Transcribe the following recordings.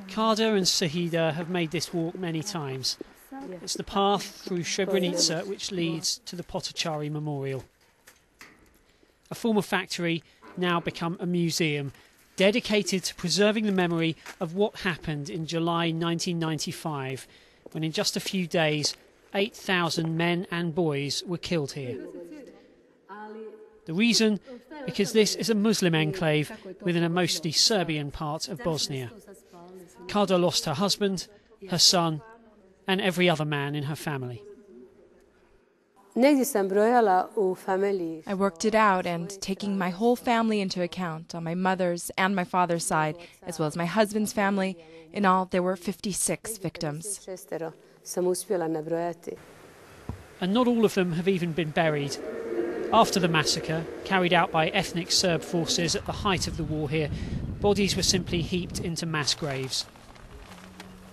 Kada and Sahida have made this walk many times. It's the path through Srebrenica which leads to the Potocari Memorial. A former factory, now become a museum, dedicated to preserving the memory of what happened in July 1995, when in just a few days 8,000 men and boys were killed here. The reason? Because this is a Muslim enclave within a mostly Serbian part of Bosnia. Kada lost her husband, her son, and every other man in her family. I worked it out, and taking my whole family into account, on my mother's and my father's side, as well as my husband's family, in all there were 56 victims. And not all of them have even been buried. After the massacre, carried out by ethnic Serb forces at the height of the war here, bodies were simply heaped into mass graves.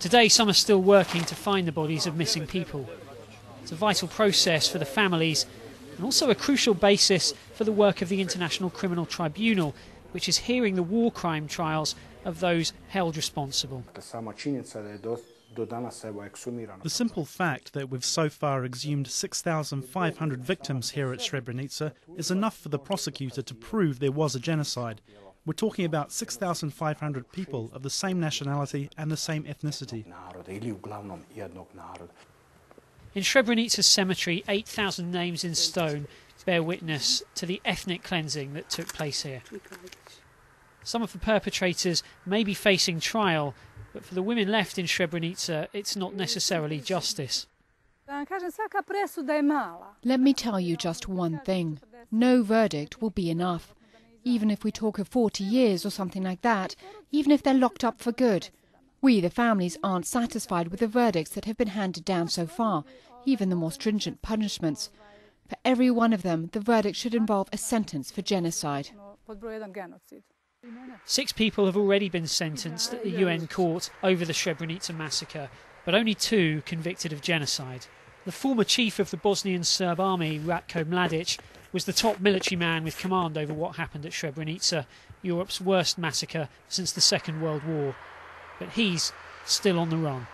Today, some are still working to find the bodies of missing people. It's a vital process for the families and also a crucial basis for the work of the International Criminal Tribunal, which is hearing the war crime trials of those held responsible. The simple fact that we've so far exhumed 6,500 victims here at Srebrenica is enough for the prosecutor to prove there was a genocide. We're talking about 6,500 people of the same nationality and the same ethnicity. In Srebrenica's cemetery, 8,000 names in stone bear witness to the ethnic cleansing that took place here. Some of the perpetrators may be facing trial, but for the women left in Srebrenica, it's not necessarily justice. Let me tell you just one thing. No verdict will be enough. Even if we talk of 40 years or something like that, even if they're locked up for good. We, the families, aren't satisfied with the verdicts that have been handed down so far, even the more stringent punishments. For every one of them, the verdict should involve a sentence for genocide. 6 people have already been sentenced at the UN court over the Srebrenica massacre, but only 2 convicted of genocide. The former chief of the Bosnian Serb army, Ratko Mladic, was the top military man with command over what happened at Srebrenica, Europe's worst massacre since the Second World War. But he's still on the run.